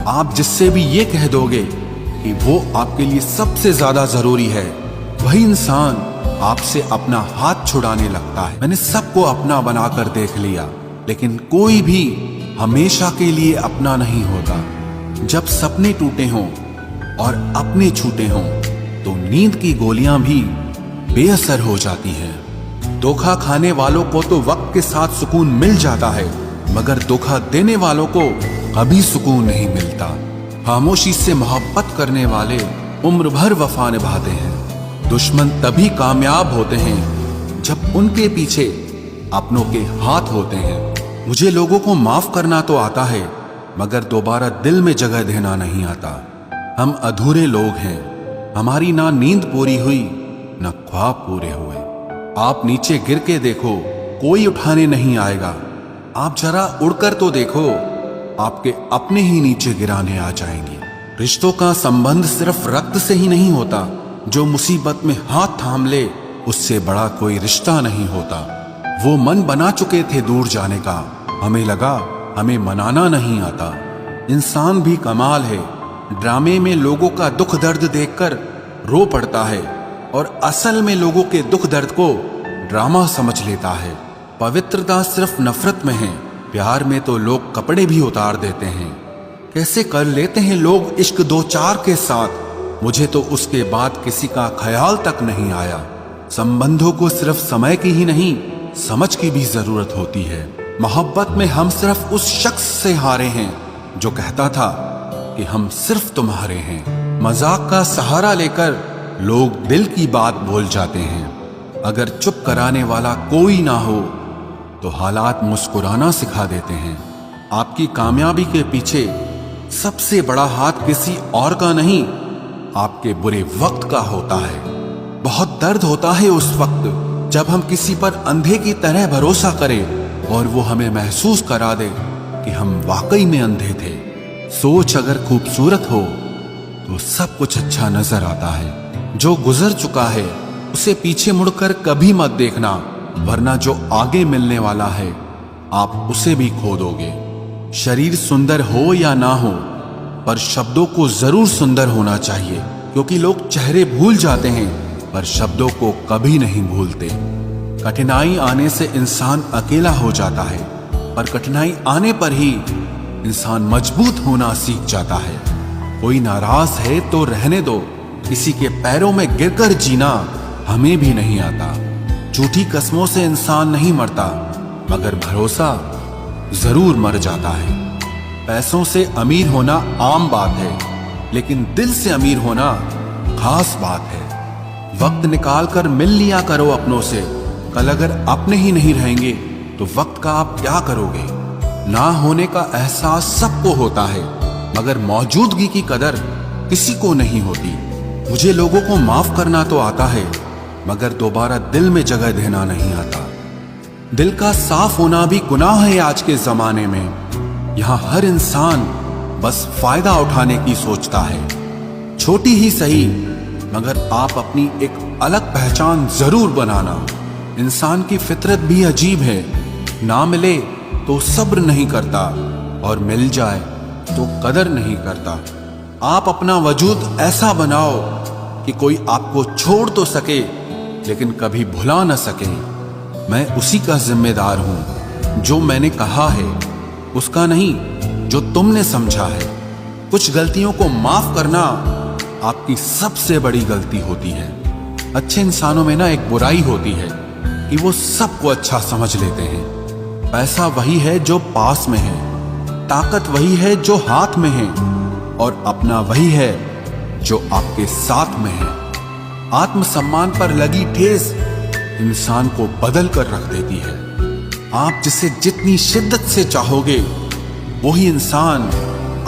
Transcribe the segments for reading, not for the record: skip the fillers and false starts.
आप जिससे भी ये कह दोगे कि वो आपके लिए सबसे ज्यादा जरूरी है, वही इंसान आपसे अपना हाथ छुड़ाने लगता है। मैंने सबको अपना बनाकर देख लिया, लेकिन कोई भी हमेशा के लिए अपना नहीं होता। जब सपने टूटे हों और अपने छूटे हों तो नींद की गोलियां भी बेअसर हो जाती हैं। धोखा खाने वालों को तो वक्त के साथ सुकून मिल जाता है, मगर धोखा देने वालों को कभी सुकून नहीं मिलता। खामोशी से मोहब्बत करने वाले उम्र भर वफा निभाते हैं। दुश्मन तभी कामयाब होते हैं जब उनके पीछे अपनों के हाथ होते हैं। मुझे लोगों को माफ करना तो आता है, मगर दोबारा दिल में जगह देना नहीं आता। हम अधूरे लोग हैं, हमारी ना नींद पूरी हुई ना ख्वाब पूरे हुए। आप नीचे गिर के देखो, कोई उठाने नहीं आएगा। आप जरा उड़कर तो देखो, आपके अपने ही नीचे गिराने आ जाएंगे। रिश्तों का संबंध सिर्फ रक्त से ही नहीं होता। जो मुसीबत में हाथ थाम ले, उससे बड़ा कोई रिश्ता नहीं होता। वो मन बना चुके थे दूर जाने का, हमें लगा हमें मनाना नहीं आता। इंसान भी कमाल है, ड्रामे में लोगों का दुख दर्द देखकर रो पड़ता है और असल में लोगों के दुख दर्द को ड्रामा समझ लेता है। पवित्रता सिर्फ नफरत में है, प्यार में तो लोग कपड़े भी उतार देते हैं। कैसे कर लेते हैं लोग इश्क दो चार के साथ, मुझे तो उसके बाद किसी का ख्याल तक नहीं आया। संबंधों को सिर्फ समय की ही नहीं, समझ की भी जरूरत होती है। मोहब्बत में हम सिर्फ उस शख्स से हारे हैं जो कहता था कि हम सिर्फ तुम्हारे हैं। मजाक का सहारा लेकर लोग दिल की बात बोल जाते हैं। अगर चुप कराने वाला कोई ना हो तो हालात मुस्कुराना सिखा देते हैं। आपकी कामयाबी के पीछे सबसे बड़ा हाथ किसी और का नहीं, आपके बुरे वक्त का होता है। बहुत दर्द होता है उस वक्त जब हम किसी पर अंधे की तरह भरोसा करें और वो हमें महसूस करा दे कि हम वाकई में अंधे थे। सोच अगर खूबसूरत हो तो सब कुछ अच्छा नजर आता है। जो गुजर चुका है उसे पीछे मुड़कर कभी मत देखना, वरना जो आगे मिलने वाला है आप उसे भी खो दोगे। शरीर सुंदर हो या ना हो, पर शब्दों को जरूर सुंदर होना चाहिए, क्योंकि लोग चेहरे भूल जाते हैं पर शब्दों को कभी नहीं भूलते। कठिनाई आने से इंसान अकेला हो जाता है, पर कठिनाई आने पर ही इंसान मजबूत होना सीख जाता है। कोई नाराज है तो रहने दो, किसी के पैरों में गिरकर जीना हमें भी नहीं आता। झूठी कस्मों से इंसान नहीं मरता, मगर भरोसा जरूर मर जाता है। पैसों से अमीर होना आम बात है, लेकिन दिल से अमीर होना खास बात है। वक्त निकाल कर मिल लिया करो अपनों से। कल अगर अपने ही नहीं रहेंगे तो वक्त का आप क्या करोगे। ना होने का एहसास सबको होता है, मगर मौजूदगी की कदर किसी को नहीं होती। मुझे लोगों को माफ करना तो आता है, मगर दोबारा दिल में जगह देना नहीं आता। दिल का साफ होना भी गुनाह है आज के जमाने में। यहाँ हर इंसान बस फायदा उठाने की सोचता है। छोटी ही सही, मगर आप अपनी एक अलग पहचान जरूर बनाना। इंसान की फितरत भी अजीब है, ना मिले तो सब्र नहीं करता और मिल जाए तो कदर नहीं करता। आप अपना वजूद ऐसा बनाओ कि कोई आपको छोड़ तो सके, लेकिन कभी भुला न सके। मैं उसी का जिम्मेदार हूं, जो मैंने कहा है उसका नहीं, जो तुमने समझा है। कुछ गलतियों को माफ करना आपकी सबसे बड़ी गलती होती है। अच्छे इंसानों में ना एक बुराई होती है कि वो सबको अच्छा समझ लेते हैं। पैसा वही है जो पास में है, ताकत वही है जो हाथ में है, और अपना वही है जो आपके साथ में है। आत्मसम्मान पर लगी ठेस इंसान को बदल कर रख देती है। आप जिसे जितनी शिद्दत से चाहोगे, वही इंसान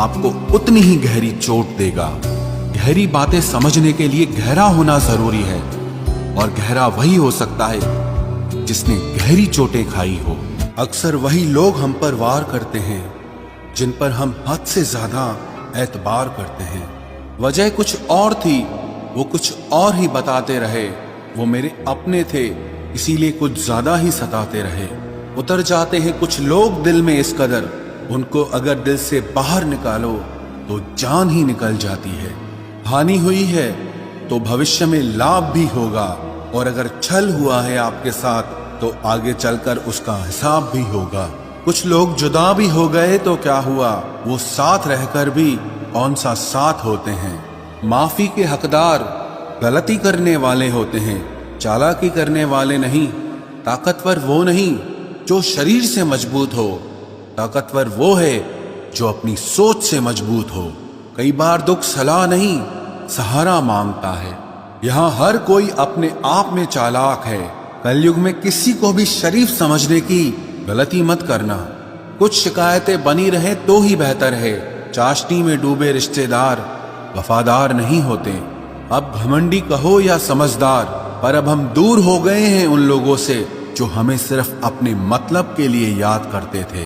आपको उतनी ही गहरी चोट देगा। गहरी बातें समझने के लिए गहरा होना जरूरी है, और गहरा वही हो सकता है जिसने गहरी चोटें खाई हो। अक्सर वही लोग हम पर वार करते हैं जिन पर हम हद से ज्यादा एतबार करते हैं। वजह कुछ और थी, वो कुछ और ही बताते रहे। वो मेरे अपने थे, इसीलिए कुछ ज्यादा ही सताते रहे। उतर जाते हैं कुछ लोग दिल में इस कदर, उनको अगर दिल से बाहर निकालो तो जान ही निकल जाती है। हानि हुई है तो भविष्य में लाभ भी होगा, और अगर छल हुआ है आपके साथ तो आगे चलकर उसका हिसाब भी होगा। कुछ लोग जुदा भी हो गए तो क्या हुआ, वो साथ रहकर भी कौन सा साथ होते हैं। माफी के हकदार गलती करने वाले होते हैं, चालाकी करने वाले नहीं। ताकतवर वो नहीं जो शरीर से मजबूत हो, ताकतवर वो है जो अपनी सोच से मजबूत हो। कई बार दुख सलाह नहीं, सहारा मांगता है। यहाँ हर कोई अपने आप में चालाक है। कलयुग में किसी को भी शरीफ समझने की गलती मत करना। कुछ शिकायतें बनी रहे तो ही बेहतर है। चाशनी में डूबे रिश्तेदार वफादार नहीं होते। अब घमंडी कहो या समझदार, पर अब हम दूर हो गए हैं उन लोगों से जो हमें सिर्फ अपने मतलब के लिए याद करते थे।